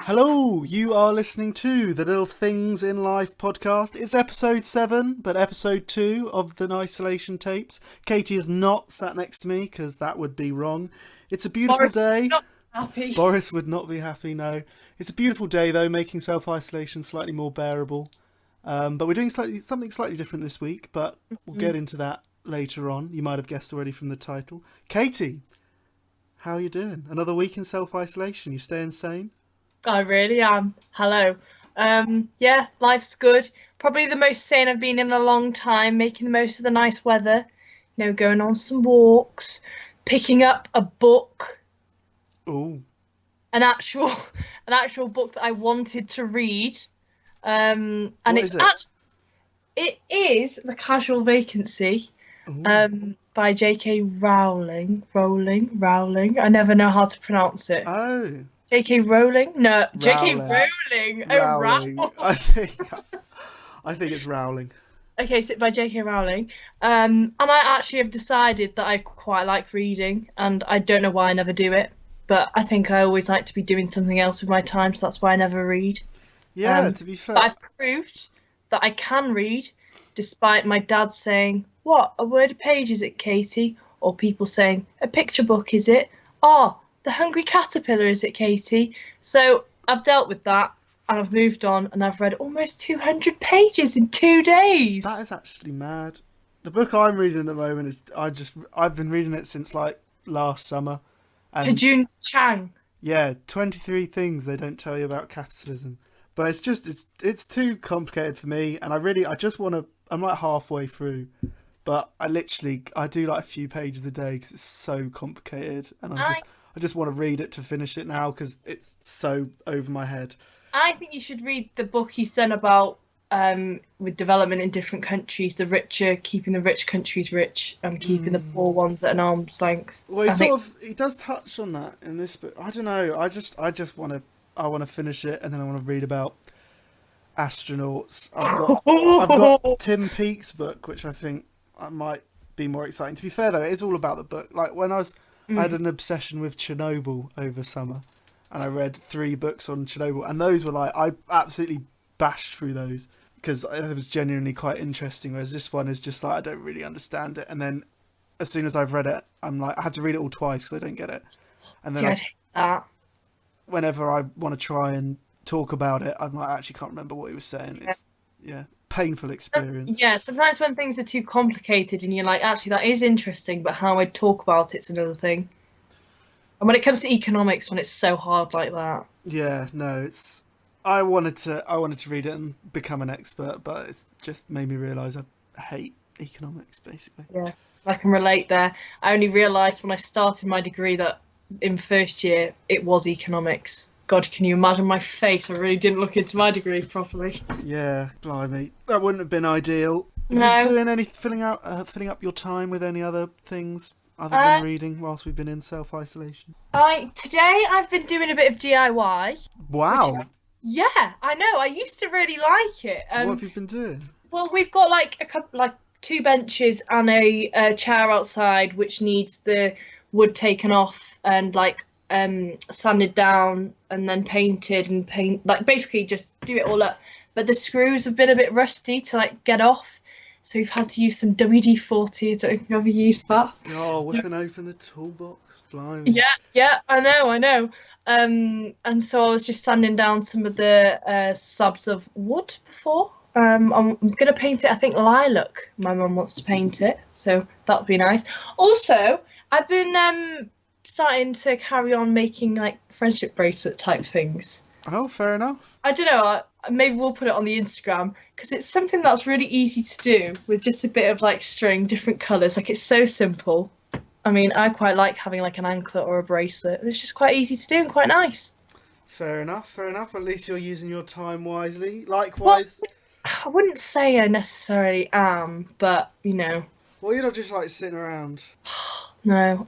Hello, you are listening to the Little Things in Life podcast. It's episode 7, but episode 2 of the Isolation tapes. Katie is not sat next to me because that would be wrong. It's a beautiful day. Not happy. Boris would not be happy, no. It's a beautiful day though, making self-isolation slightly more bearable. But we're doing something slightly different this week, but we'll get into that later on. You might have guessed already from the title. Katie, how are you doing? Another week in self-isolation. You staying sane? I really am. Hello. Yeah, life's good. Probably the most sane I've been in a long time, making the most of the nice weather. You know, going on some walks, picking up a book. Ooh. An actual book that I wanted to read. And What it's is it? It is The Casual Vacancy. By J.K. Rowling. Rowling. I never know how to pronounce it. Oh. J.K. Rowling? No, J.K. Rowling. Rowling. Oh, Rowling. Rowling. I think it's Rowling. Okay, so by J.K. Rowling. And I actually have decided that I quite like reading, and I don't know why I never do it, but I think I always like to be doing something else with my time, so that's why I never read. Yeah, to be fair. But I've proved that I can read, despite my dad saying, "What, a word a page is it, Katie?" Or people saying, "A picture book is it?" Oh, The Hungry Caterpillar is it, Katie? So I've dealt with that, and I've moved on, and I've read almost 200 pages in 2 days. That is actually mad. The book I'm reading at the moment is I've been reading it since like last summer. And Pajun Chang. yeah, 23 things they don't tell you about capitalism. But it's too complicated for me, and I just want to. I'm like halfway through, but I do like a few pages a day because it's so complicated, and I just want to read it to finish it now because it's so over my head. I think you should read the book he's done about with development in different countries, the richer, keeping the rich countries rich and keeping the poor ones at an arm's length. Well, he does touch on that in this book. I don't know. I just want to finish it, and then I want to read about astronauts. I've got Tim Peake's book, which I think might be more exciting. To be fair though, it is all about the book. Like when I had an obsession with Chernobyl over summer, and I read 3 books on Chernobyl, and those were like I absolutely bashed through those because it was genuinely quite interesting. Whereas this one is just like I don't really understand it, and then as soon as I've read it, I'm like I had to read it all twice because I don't get it. And then I'd hate that. whenever I want to try and talk about it, I'm like I actually can't remember what he was saying. It's painful experience. Yeah, sometimes when things are too complicated and you're like, actually that is interesting, but how I talk about it's another thing. And when it comes to economics, when it's so hard like that. Yeah, no, I wanted to read it and become an expert, but it's just made me realise I hate economics basically. Yeah, I can relate there. I only realised when I started my degree that in first year it was economics. God, can you imagine my face? I really didn't look into my degree properly. Yeah, blimey, that wouldn't have been ideal. No. Have you doing any filling up your time with any other things other than reading whilst we've been in self-isolation? Today I've been doing a bit of DIY. Wow. Yeah, I know. I used to really like it. What have you been doing? Well, we've got like 2 benches and a chair outside, which needs the wood taken off and sanded down and then painted and basically just do it all up. But the screws have been a bit rusty to get off, so we've had to use some WD-40. I don't know if you've ever used that. Oh, we can open the toolbox. Blimey. Yeah, I know. And so I was just sanding down some of the slabs of wood before. I'm going to paint it, I think, lilac. My mum wants to paint it, so that would be nice. Also, I've been starting to carry on making friendship bracelet type things. Oh, fair enough. I don't know, maybe we'll put it on the Instagram because it's something that's really easy to do with just a bit of string, different colours. It's so simple. I mean, I quite like having an anklet or a bracelet. It's just quite easy to do and quite nice. Fair enough. At least you're using your time wisely. Likewise. Well, I wouldn't say I necessarily am, but Well, you're not just sitting around. No.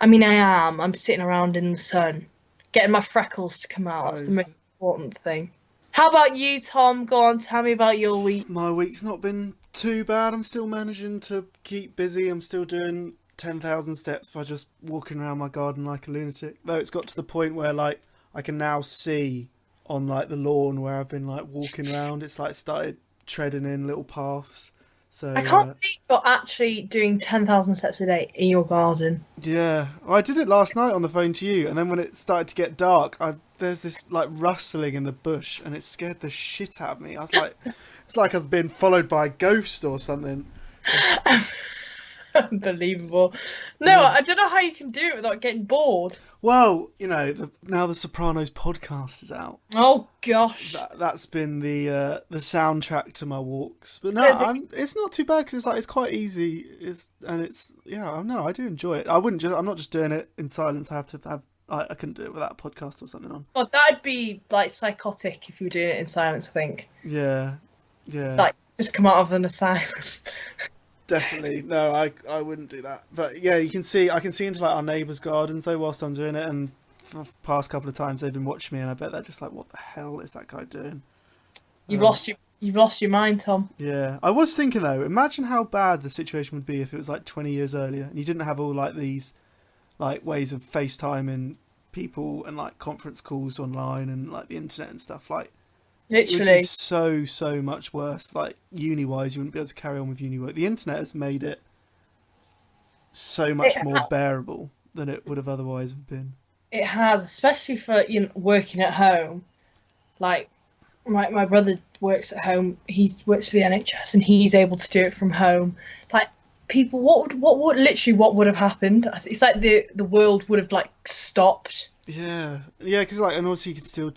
I mean, I am. I'm sitting around in the sun, getting my freckles to come out. That's the most important thing. How about you, Tom? Go on, tell me about your week. My week's not been too bad. I'm still managing to keep busy. I'm still doing 10,000 steps by just walking around my garden like a lunatic. Though it's got to the point where like I can now see on like the lawn where I've been like walking around. It's like started treading in little paths. So I can't believe you're actually doing 10,000 steps a day in your garden. yeah, well, I did it last night on the phone to you, and then when it started to get dark, there's this like rustling in the bush, and it scared the shit out of me. I was like, it's like I was being followed by a ghost or something. Unbelievable. No, Yeah. I don't know how you can do it without getting bored. Well, you know, now the Sopranos podcast is out. Oh gosh. That's been the soundtrack to my walks. But no, Yeah, it's not too bad because it's quite easy. I do enjoy it. I'm not just doing it in silence. I couldn't do it without a podcast or something on. God, that'd be like psychotic if you were doing it in silence, I think. Yeah. Like, just come out of an asylum. Definitely. No, I wouldn't do that. But yeah, I can see into like our neighbours' gardens though whilst I'm doing it, and for the past couple of times they've been watching me, and I bet they're just like, what the hell is that guy doing? You've lost your mind, Tom. Yeah. I was thinking though, imagine how bad the situation would be if it was like 20 years earlier and you didn't have all like these like ways of FaceTiming people and like conference calls online and like the internet and stuff. Like it would Literally. be so much worse. Like uni wise, you wouldn't be able to carry on with uni work. The internet has made it so much more bearable than it would have otherwise have been. It has, especially for working at home. Like my brother works at home. He works for the NHS and he's able to do it from home. Like people, what would have happened? It's like the world would have like stopped. Yeah, because like, and also you can still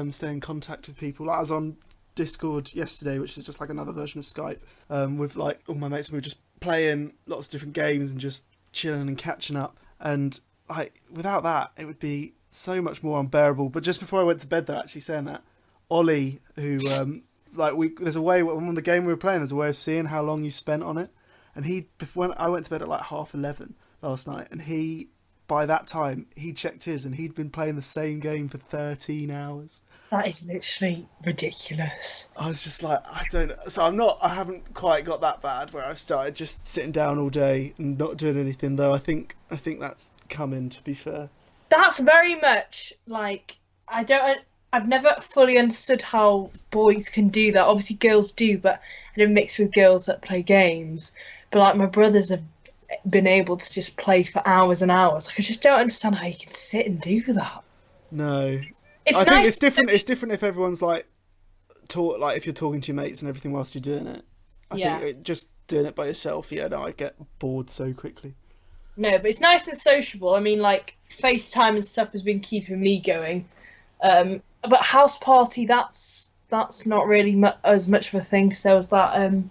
stay in contact with people. Like I was on Discord yesterday, which is just like another version of Skype, with like all my mates, and we were just playing lots of different games and just chilling and catching up. And like without that, it would be so much more unbearable. But just before I went to bed, though, actually saying that, Ollie, who there's a way on the game we were playing, there's a way of seeing how long you spent on it. And when I went to bed at like 11:30 last night, and by that time, he checked his and he'd been playing the same game for 13 hours. That is literally ridiculous. I was just like, I haven't quite got that bad where I've started just sitting down all day and not doing anything, though. I think that's coming, to be fair. That's very much like, I've never fully understood how boys can do that. Obviously girls do, but I don't mix with girls that play games. But like my brothers have been able to just play for hours and hours. Like I just don't understand how you can sit and do that. No. It's I nice. think it's different. It's different if everyone's like if you're talking to your mates and everything whilst you're doing it. I think just doing it by yourself, I get bored so quickly. No, but it's nice and sociable. I mean, like FaceTime and stuff has been keeping me going. But house party, that's not really as much of a thing, because there was that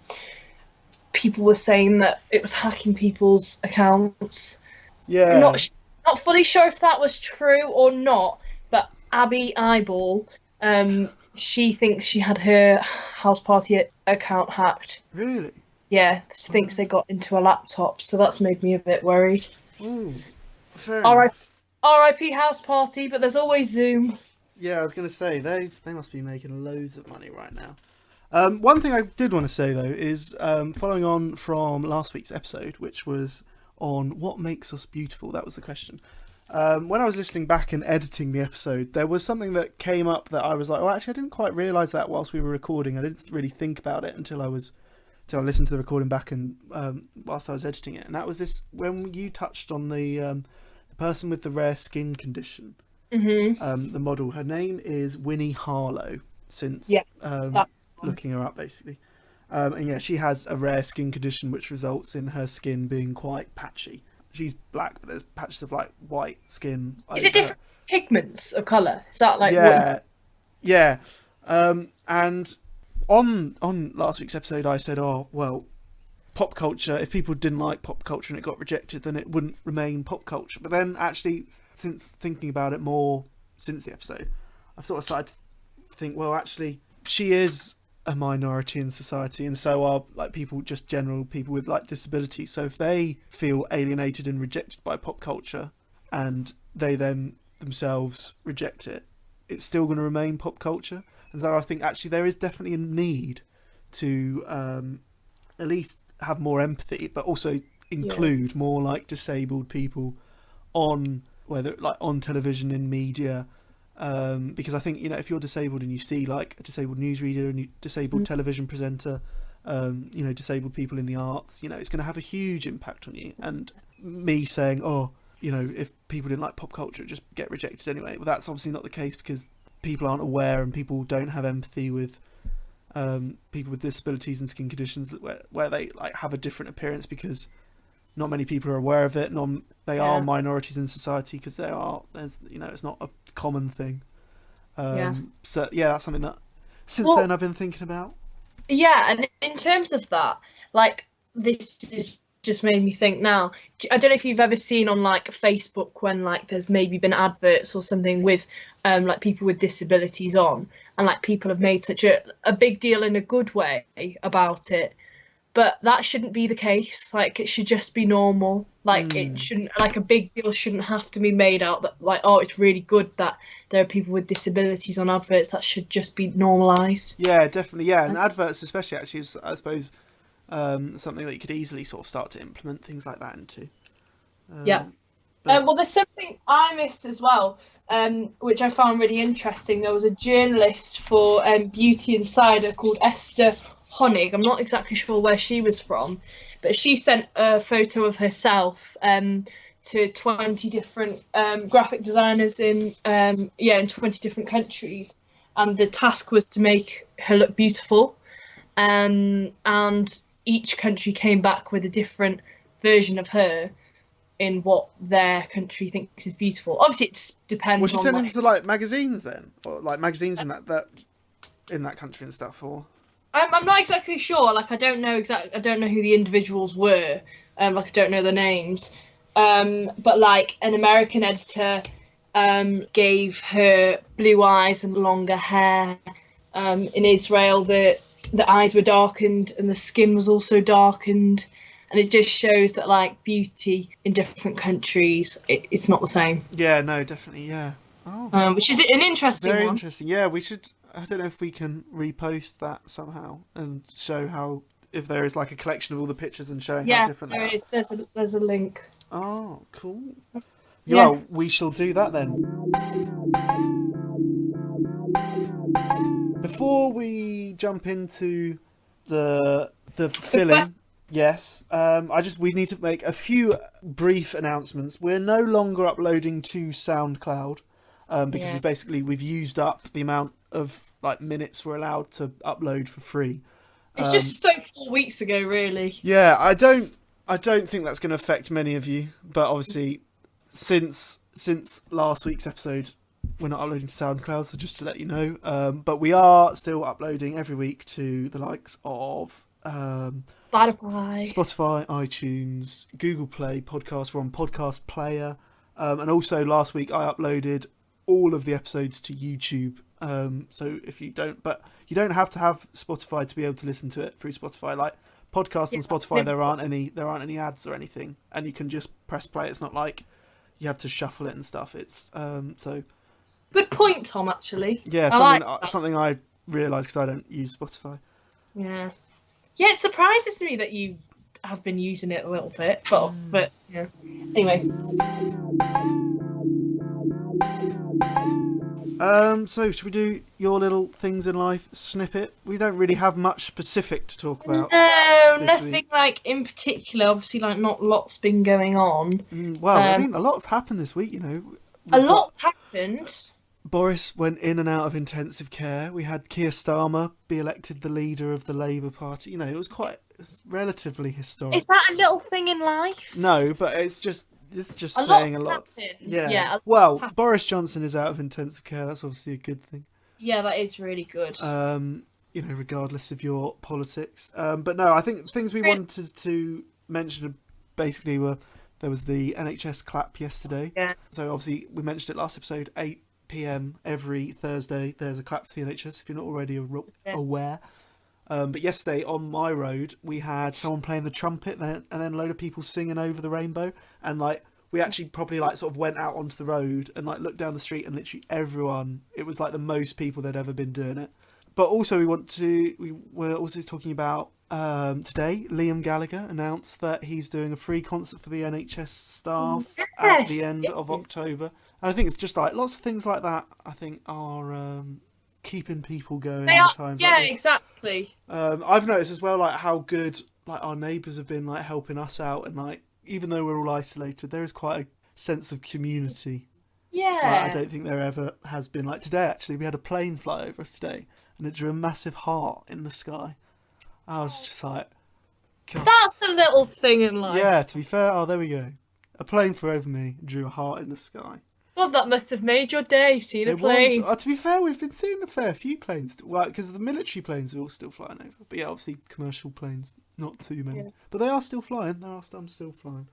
people were saying that it was hacking people's accounts. Yeah. I'm not fully sure if that was true or not, but Abby Eyeball, she thinks she had her house party account hacked. Really? Yeah, she thinks they got into a laptop, so that's made me a bit worried. Ooh, fair enough. R.I.P. house party, but there's always Zoom. Yeah, I was going to say, they must be making loads of money right now. One thing I did want to say, though, is following on from last week's episode, which was on what makes us beautiful. That was the question. When I was listening back and editing the episode, there was something that came up that I was like, well, actually, I didn't quite realise that whilst we were recording. I didn't really think about it until I listened to the recording back and whilst I was editing it. And that was this, when you touched on the person with the rare skin condition. Mm-hmm. The model, her name is Winnie Harlow, since looking her up, basically. And yeah, she has a rare skin condition which results in her skin being quite patchy. She's black, but there's patches of like white skin. Is it different pigments of colour? Is that like yeah. And on last week's episode, I said, oh well, pop culture. If people didn't like pop culture and it got rejected, then it wouldn't remain pop culture. But then actually, since thinking about it more since the episode, I've sort of started to think, well, actually, she is a minority in society, and so are like people, just general people with like disabilities. So if they feel alienated and rejected by pop culture, and they then themselves reject it, it's still going to remain pop culture. And so I think actually there is definitely a need to at least have more empathy, but also include more like disabled people on, whether like on television, in media, because I think, you know, if you're disabled and you see like a disabled newsreader and you disabled television presenter, you know, disabled people in the arts, you know, it's going to have a huge impact on you. And me saying, oh, you know, if people didn't like pop culture, it'd just get rejected anyway. Well, that's obviously not the case, because people aren't aware and people don't have empathy with people with disabilities and skin conditions where they like have a different appearance, because not many people are aware of it. They are minorities in society, because there's you know, it's not a common thing. So yeah, that's something that since then I've been thinking about. Yeah, and in terms of that, like, this is just made me think now. I don't know if you've ever seen on like Facebook when like there's maybe been adverts or something with like people with disabilities on, and like people have made such a big deal in a good way about it. But that shouldn't be the case. Like, it should just be normal. Like, it shouldn't, like, a big deal shouldn't have to be made out that, like, oh, it's really good that there are people with disabilities on adverts. That should just be normalised. Yeah, definitely. Yeah, and adverts especially, actually, is, I suppose, something that you could easily sort of start to implement things like that into. Well, there's something I missed as well, which I found really interesting. There was a journalist for Beauty Insider called Esther Honig. I'm not exactly sure where she was from, but she sent a photo of herself to 20 different graphic designers in 20 different countries, and the task was to make her look beautiful, and each country came back with a different version of her in what their country thinks is beautiful. Obviously, it depends. Was she sending them to like magazines then, or like magazines in that country and stuff, or? I'm not exactly sure. Like, I don't know who the individuals were. Like, I don't know their names. But like, an American editor gave her blue eyes and longer hair. In Israel, the eyes were darkened and the skin was also darkened. And it just shows that, like, beauty in different countries, it's not the same. Yeah, no, definitely, yeah. Oh, which is an interesting very one. Interesting. Yeah, we should. I don't know if we can repost that somehow and show how, if there is like a collection of all the pictures and showing how different they are. Yeah, there's a link. Oh, cool. Yeah. Well, we shall do that then. Before we jump into the filling, yes, we need to make a few brief announcements. We're no longer uploading to SoundCloud because we've used up the amount of like minutes we're allowed to upload for free. It's just so 4 weeks ago, really. Yeah, I don't think that's going to affect many of you, but obviously since last week's episode, we're not uploading to SoundCloud, so just to let you know. But we are still uploading every week to the likes of Spotify, iTunes, Google Play Podcasts. We're on Podcast Player, and also last week I uploaded all of the episodes to YouTube. So if you don't have to have Spotify to be able to listen to it through Spotify. Like podcasts on Spotify, there aren't any ads or anything, and you can just press play. It's not like you have to shuffle it and stuff. It's so. Good point, Tom. Actually, yeah, something I realised because I don't use Spotify. Yeah, it surprises me that you have been using it a little bit, but yeah. Anyway. So should we do your little things in life snippet? We don't really have much specific to talk about. No, nothing week. Like in particular. Obviously, like not lots been going on. I mean, a lot's happened this week. You know, lot's happened. Boris went in and out of intensive care. We had Keir Starmer be elected the leader of the Labour Party. You know, it was relatively historic. Is that a little thing in life? No, but it's just saying a lot. Yeah. Well, Boris Johnson is out of intensive care. That's obviously a good thing. Yeah, that is really good. You know, regardless of your politics. But no, I think things we wanted to mention basically were, there was the NHS clap yesterday. Yeah. So obviously we mentioned it last episode, 8 p.m. every Thursday. There's a clap for the NHS if you're not already aware. But yesterday on my road, we had someone playing the trumpet, and then a load of people singing over the rainbow. And like we actually probably like sort of went out onto the road and like looked down the street, and literally everyone. It was like the most people there'd ever been doing it. But also we were also talking about today. Liam Gallagher announced that he's doing a free concert for the NHS staff at the end of October. And I think it's just like lots of things like that. I think are keeping people going in times like this. Exactly. I've noticed as well, like how good like our neighbours have been like helping us out, and like even though we're all isolated, there is quite a sense of community. Yeah. Like, I don't think there ever has been. Like today, actually, we had a plane fly over us today, and it drew a massive heart in the sky. I was just like, God. That's a little thing in life. Yeah, to be fair, there we go. A plane flew over me and drew a heart in the sky. God, that must have made your day, seeing a plane. To be fair, we've been seeing a fair few planes. Well, because the military planes are all still flying over. But yeah, obviously commercial planes, not too many. Yeah. But they are still flying. I'm still flying.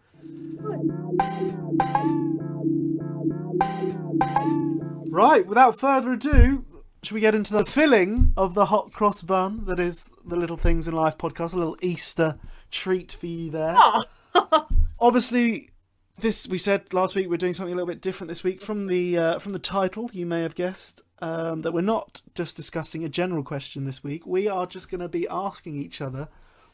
Right, without further ado, should we get into the filling of the hot cross bun that is the Little Things in Life podcast? A little Easter treat for you there. Obviously, we said last week we're doing something a little bit different this week. From the title, you may have guessed that we're not just discussing a general question this week. We are just going to be asking each other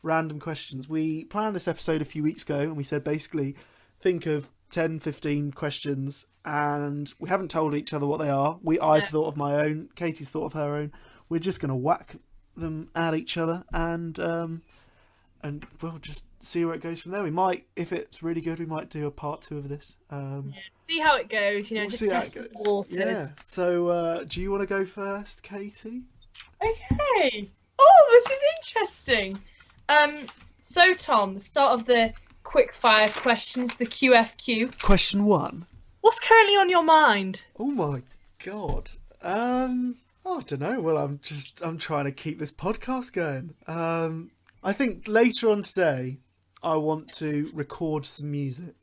random questions. We planned this episode a few weeks ago, and we said basically think of 10, 15 questions, and we haven't told each other what they are. I've thought of my own. Katie's thought of her own. We're just going to whack them at each other, and we'll just see where it goes from there. We might, if it's really good, we might do a part 2 of this. See how it goes. We'll just test the waters. Yeah. So, do you want to go first, Katie? Okay. Oh, this is interesting. So Tom, the start of the quick fire questions, the QFQ. Question 1. What's currently on your mind? Oh my God. I don't know. Well, I'm trying to keep this podcast going. I think later on today, I want to record some music.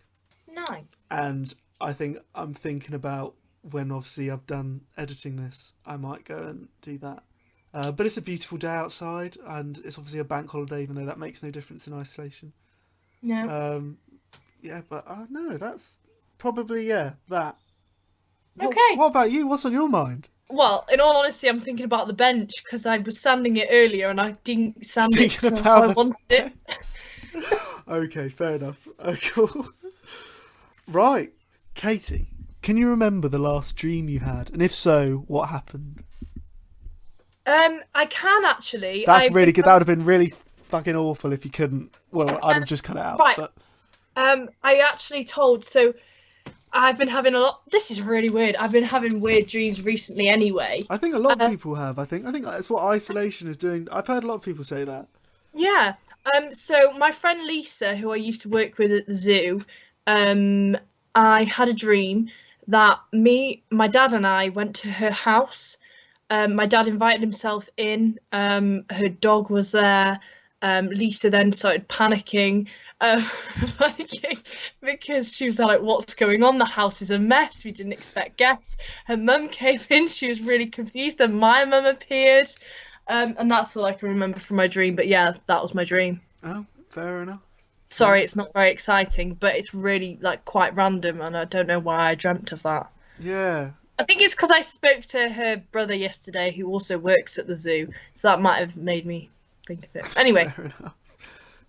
Nice. And I think I'm thinking about when obviously I've done editing this, I might go and do that. But it's a beautiful day outside, and it's obviously a bank holiday, even though that makes no difference in isolation. No. Yeah, but no, that's probably, that. Okay. What about you? What's on your mind? Well, in all honesty, I'm thinking about the bench, because I was sanding it earlier and I didn't sand it until I wanted it. Okay, fair enough. Cool. Right. Katie, can you remember the last dream you had? And if so, what happened? I can actually. That's really good. That would have been really fucking awful if you couldn't. Well, I'd have just cut it out. Right. But... I actually told. So I've been having a lot. This is really weird. I've been having weird dreams recently. Anyway. I think a lot of people have. I think that's what isolation is doing. I've heard a lot of people say that. Yeah. So my friend Lisa, who I used to work with at the zoo, I had a dream that my dad and I went to her house. My dad invited himself in. Her dog was there. Lisa then started panicking because she was like, what's going on? The house is a mess. We didn't expect guests. Her mum came in. She was really confused. Then my mum appeared. And that's all I can remember from my dream. But yeah, that was my dream. Oh, fair enough. Sorry, it's not very exciting, but it's really like quite random, and I don't know why I dreamt of that. Yeah. I think it's because I spoke to her brother yesterday, who also works at the zoo, so that might have made me think of it. Anyway.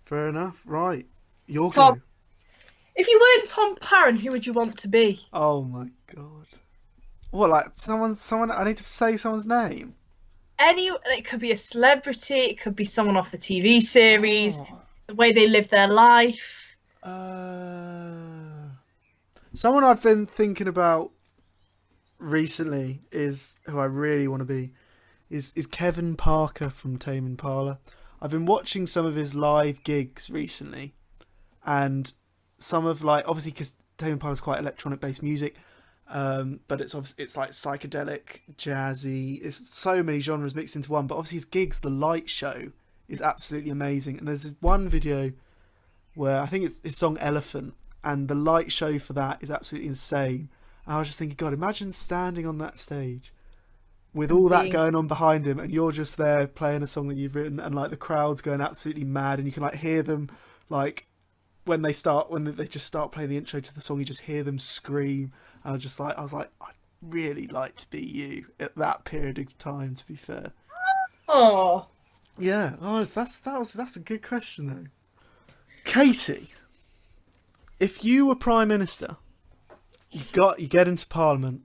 Fair enough. Right. Your Tom, go. if you weren't Tom Parron, who would you want to be? Oh my God. What, like someone? I need to say someone's name. It could be a celebrity. It could be someone off a TV series. The way they live their life. Someone I've been thinking about recently is who I really want to be. Is Kevin Parker from Tame Impala. I've been watching some of his live gigs recently, and some of obviously because Tame Impala is quite electronic based music. But it's like psychedelic, jazzy. It's so many genres mixed into one. But obviously his gigs, the light show, is absolutely amazing. And there's one video where I think it's his song Elephant, and the light show for that is absolutely insane. And I was just thinking, God, imagine standing on that stage with all that being- going on behind him, and you're just there playing a song that you've written, and like the crowd's going absolutely mad, and you can like hear them like when they just start playing the intro to the song, you just hear them scream. And I was like, I'd really like to be you at that period of time. To be fair, Oh, yeah. Oh, that's a good question though. Katie, if you were Prime Minister, you get into Parliament,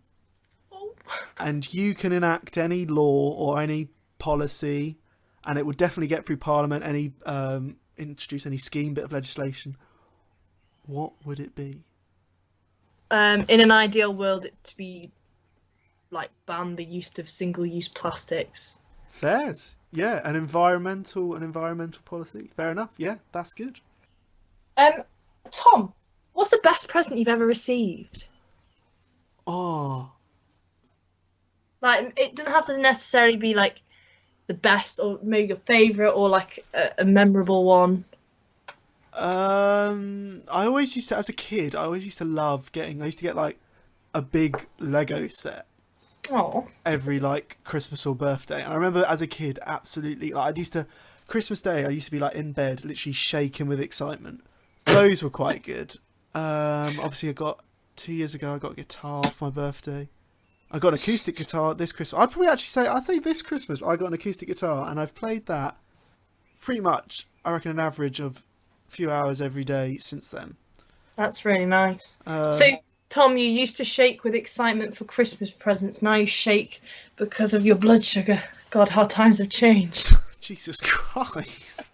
and you can enact any law or any policy, and it would definitely get through Parliament. Introduce any scheme, bit of legislation. What would it be? in an ideal world, it to be like ban the use of single-use plastics. Fairs, yeah, an environmental policy. Fair enough. Yeah, that's good. Tom, what's the best present you've ever received? Oh, Like, it doesn't have to necessarily be like the best or maybe your favorite or like a memorable one. I always used to, as a kid, I always used to love getting. I used to get like a big Lego set Oh, every like Christmas or birthday. I remember as a kid, absolutely. Like Christmas Day, I used to be like in bed, literally shaking with excitement. Those were quite good. Obviously, 2 years ago, I got a guitar for my birthday. I got an acoustic guitar this Christmas. I'd say this Christmas I got an acoustic guitar, and I've played that pretty much, I reckon, an average of a few hours every day since then. that's really nice. So, Tom, you used to shake with excitement for Christmas presents. Now you shake because of your blood sugar. God, how times have changed. Jesus Christ.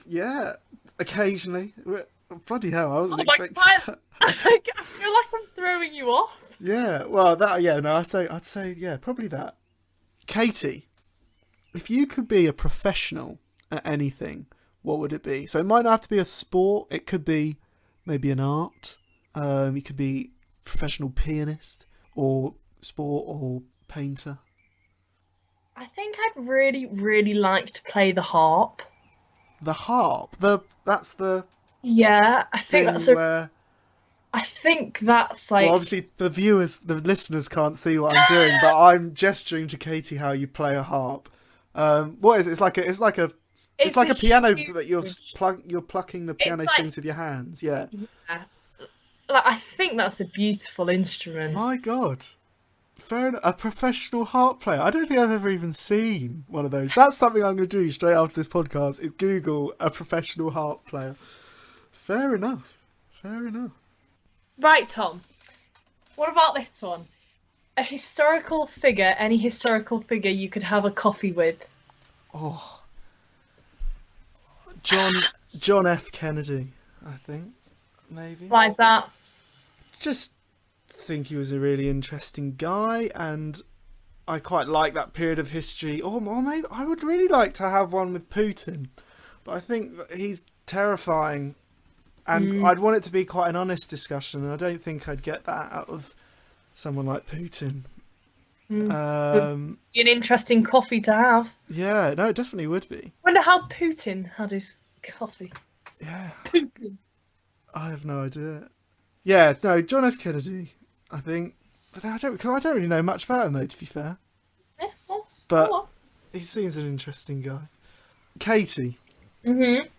Yeah, occasionally. Bloody hell, I wasn't expecting that. I feel like I'm throwing you off. Yeah, well, I'd say, yeah, probably that. Katie, if you could be a professional at anything, what would it be? So it might not have to be a sport. It could be maybe an art. You could be professional pianist or sport or painter. I think I'd really, really like to play the harp. The harp. That's the Yeah, I think thing that's where. I think that's like. Well, obviously the listeners can't see what I'm doing, but I'm gesturing to Katie how you play a harp. What is it? It's like a piano that you're plucking the piano like- strings with your hands. Yeah. Like, I think that's a beautiful instrument. My God. Fair enough. A professional harp player. I don't think I've ever even seen one of those. That's something I'm going to do straight after this podcast. Is Google a professional harp player. Fair enough. Right, Tom. What about this one? A historical figure, any historical figure you could have a coffee with. Oh. John F. Kennedy, I think. Maybe. Why is that? Just think he was a really interesting guy, and I quite like that period of history. Or maybe I would really like to have one with Putin, but I think that he's terrifying, and I'd want it to be quite an honest discussion, and I don't think I'd get that out of someone like Putin. Be an interesting coffee to have. Yeah, no, it definitely would be. Wonder how Putin had his coffee. Yeah, Putin. I have no idea. Yeah, no, John F. Kennedy, I think. But I don't really know much about him, though, to be fair. Yeah, well, But well. he seems an interesting guy. Katie, Mhm.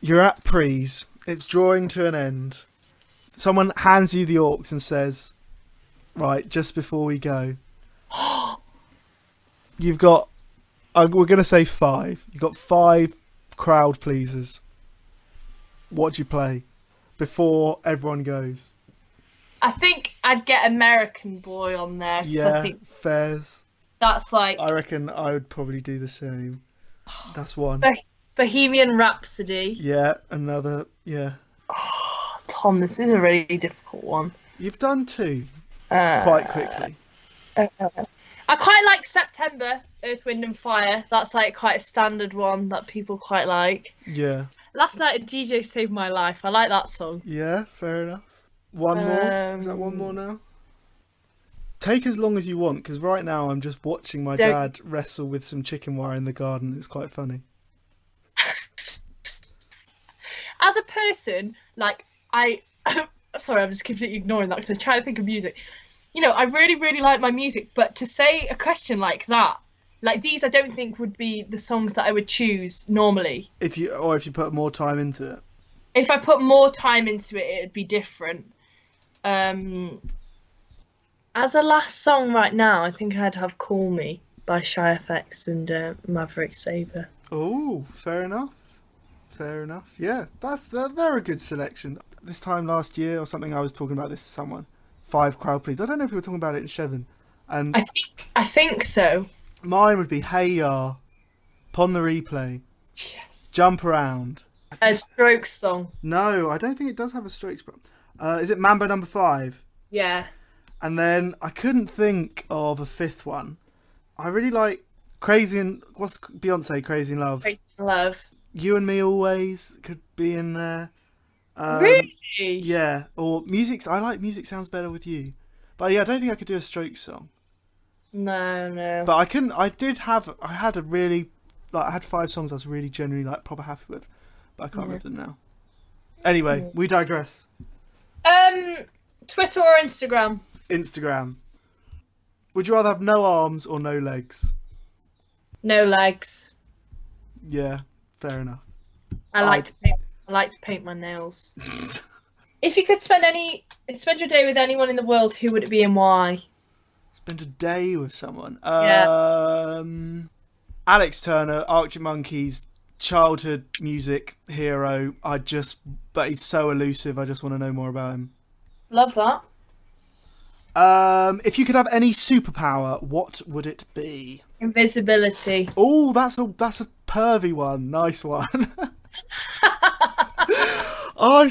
you're at Prees. It's drawing to an end. Someone hands you the orcs and says, right, just before we go, you've got, we're going to say 5. You've got 5 crowd pleasers. What do you play before everyone goes? I think I'd get American Boy on there. 'Cause Yeah, I think fairs. that's like I reckon I would probably do the same. That's one. Bohemian Rhapsody. Yeah, another. Yeah. Tom, this is a really difficult one. You've done 2 quite quickly. I quite like September, Earth, Wind and Fire. That's like quite a standard one that people quite like. Yeah. Last night a DJ saved my life. I like that song. Yeah, fair enough. One more? Is that one more now? Take as long as you want, because right now I'm just watching my dad wrestle with some chicken wire in the garden. It's quite funny. As a person, like, sorry, I'm just completely ignoring that because I'm trying to think of music. I really, really like my music, but to say a question like that, like these, I don't think would be the songs that I would choose normally. If you put more time into it. If I put more time into it, it'd be different. As a last song right now, I think I'd have "Call Me" by Shy FX and Maverick Sabre. Oh, fair enough. Fair enough. Yeah, they're a good selection. This time last year or something, I was talking about this to someone. 5 Crowd Please. I don't know if we were talking about it in Shevin. And I think so. mine would be Hey Ya, Pon the Replay, Yes. Jump Around. A Strokes song. No, I don't think it does have a Strokes. But is it Mambo Number 5? Yeah. And then I couldn't think of a 5th one. I really like Crazy in... What's Beyonce, Crazy in Love? Crazy in Love. You and Me Always could be in there. Really? Yeah. Or music... I like Music Sounds Better With You. But yeah, I don't think I could do a Strokes song. No. But I couldn't... I had a really... I had 5 songs I was really genuinely proper happy with. But I can't remember them now. Anyway, we digress. Twitter or Instagram? Instagram. Would you rather have no arms or no legs? No legs. Yeah, fair enough. I like to paint my nails. If you could spend your day with anyone in the world, who would it be and why? Spend a day with someone. Yeah. Alex Turner, Arctic Monkeys, childhood music hero. But he's so elusive. I just want to know more about him. Love that. If you could have any superpower, what would it be? Invisibility. Oh, that's a pervy one. Nice one. Oh,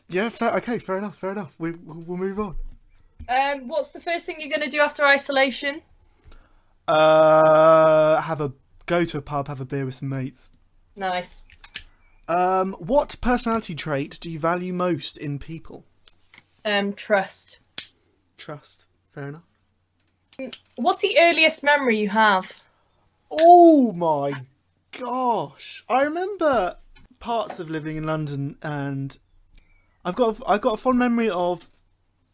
yeah. Fair enough. We'll move on. What's the first thing you're gonna do after isolation? Go to a pub, have a beer with some mates. Nice. What personality trait do you value most in people? Trust. Trust. Fair enough. What's the earliest memory you have? Oh my gosh! I remember parts of living in London, and I've got a fond memory of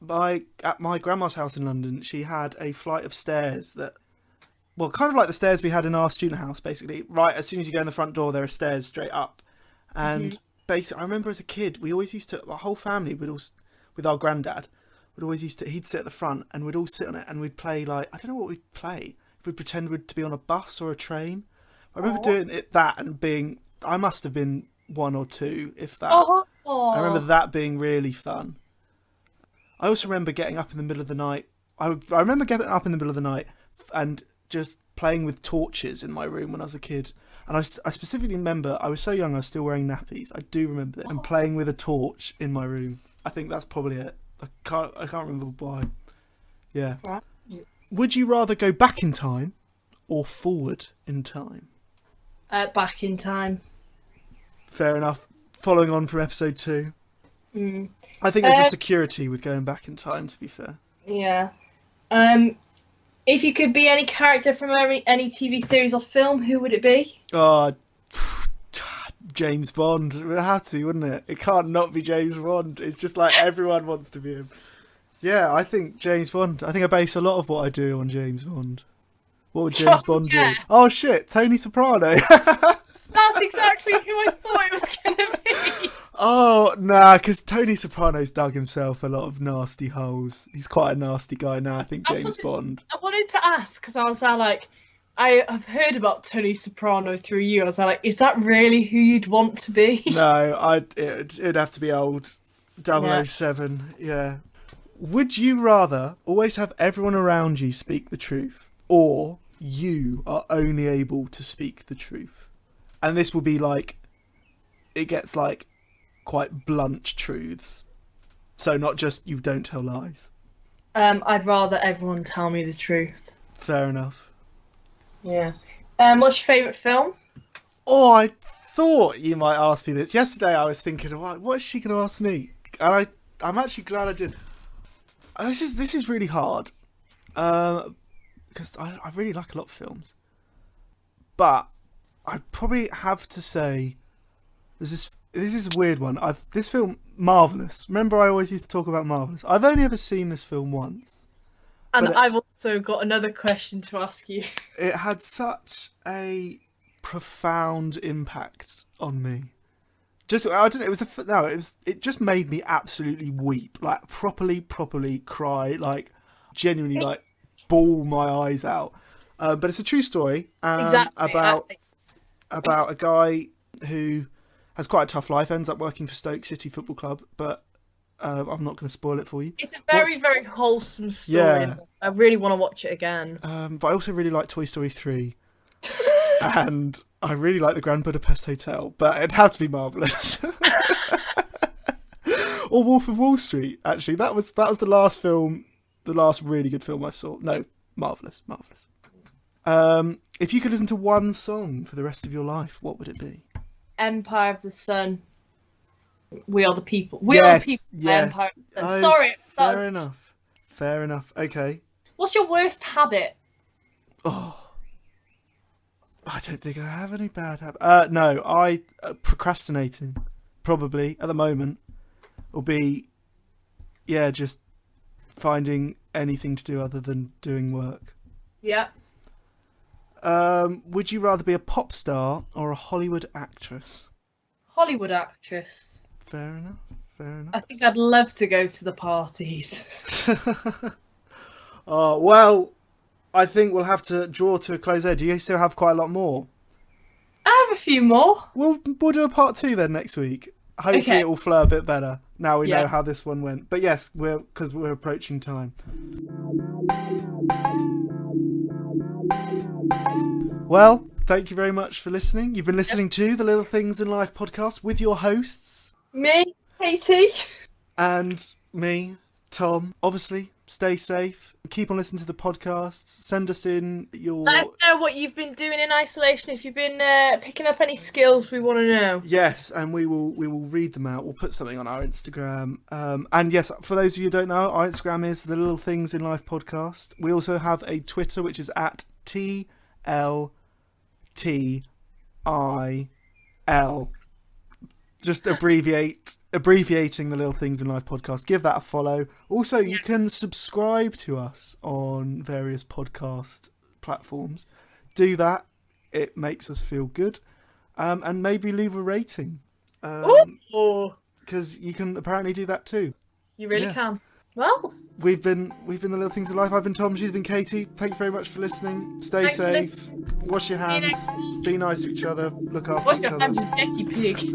at my grandma's house in London. She had a flight of stairs that, well, kind of like the stairs we had in our student house. Basically, right as soon as you go in the front door, there are stairs straight up. And basically, I remember as a kid, we always used to, our whole family would all, with our granddad, he'd sit at the front and we'd all sit on it and we'd play I don't know what we'd play. We'd pretend to be on a bus or a train. I remember doing that and I must have been 1 or 2, if that. I remember that being really fun. I also remember getting up in the middle of the night. I remember getting up in the middle of the night and just playing with torches in my room when I was a kid. And I specifically remember, I was so young, I was still wearing nappies. I do remember it. And playing with a torch in my room. I think that's probably it. I can't remember why. Yeah. Right. Would you rather go back in time or forward in time? Back in time. Fair enough. Following on from episode 2. Mm. I think there's a security with going back in time, to be fair. Yeah. If you could be any character from any TV series or film, who would it be? James Bond. It would have to, wouldn't it? It can't not be James Bond. It's just like everyone wants to be him. Yeah, I think James Bond. I think I base a lot of what I do on James Bond. What would James Bond do? Oh shit, Tony Soprano. That's exactly who I thought it was going to be. Oh, nah, because Tony Soprano's dug himself a lot of nasty holes. He's quite a nasty guy now, I think, James Bond. I wanted to ask, because I was like, I've heard about Tony Soprano through you. I was like, is that really who you'd want to be? No, it'd have to be old 007, yeah. Would you rather always have everyone around you speak the truth, or you are only able to speak the truth? And this will be it gets quite blunt truths. So not just you don't tell lies. I'd rather everyone tell me the truth. Fair enough. Yeah. What's your favourite film? Oh, I thought you might ask me this. Yesterday I was thinking, what is she going to ask me? And I'm actually glad I did. This is really hard. Because I really like a lot of films. But I'd probably have to say this is a weird one. This film, Marvelous. Remember I always used to talk about Marvelous. I've only ever seen this film once. And But I've also got another question to ask you. it had such a profound impact on me. Just I don't know. It just made me absolutely weep, like properly cry, like genuinely, like bawl my eyes out. But it's a true story Exactly. about a guy who has quite a tough life, ends up working for Stoke City Football Club, but I'm not going to spoil it for you. It's a very, very wholesome story. Yeah. I really want to watch it again. But I also really like Toy Story 3. And I really like the Grand Budapest Hotel, but it'd have to be Marvellous. Or Wolf of Wall Street, actually. That was the last film, the last really good film I saw. No, Marvellous. If you could listen to one song for the rest of your life, what would it be? Empire of the Sun. We Are the People. We Are the People. Yes. Empire of the Sun. Oh, Sorry. Fair enough. Okay. What's your worst habit? Oh. I don't think I have any bad habits. No, procrastinating, probably, at the moment, will be, just finding anything to do other than doing work. Yeah. Would you rather be a pop star or a Hollywood actress? Hollywood actress. Fair enough. I think I'd love to go to the parties. Oh, well, I think we'll have to draw to a close there. Do you still have quite a lot more? I have a few more. We'll do a part 2 then next week. Hopefully it will flow a bit better. Now we know how this one went. But yes, because we're approaching time. Well, thank you very much for listening. You've been listening to the Little Things in Life podcast with your hosts. Me, Katie. And me, Tom. Obviously, stay safe. Keep on listening to the podcasts. Send us in your... Let us know what you've been doing in isolation. If you've been picking up any skills, we want to know. Yes, and we will read them out. We'll put something on our Instagram. And yes, for those of you who don't know, our Instagram is the Little Things in Life podcast. We also have a Twitter, which is at TLTIL. Just abbreviating the Little Things in Life podcast. Give that a follow. Also, you can subscribe to us on various podcast platforms. Do that. It makes us feel good. And maybe leave a rating. Because you can apparently do that too. You really can. Well, we've been the Little Things in Life. I've been Tom. She's been Katie. Thank you very much for listening. Stay safe. Wash your hands. Be nice to each other. Look after each other. Wash your hands, you dirty pig.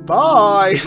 Bye.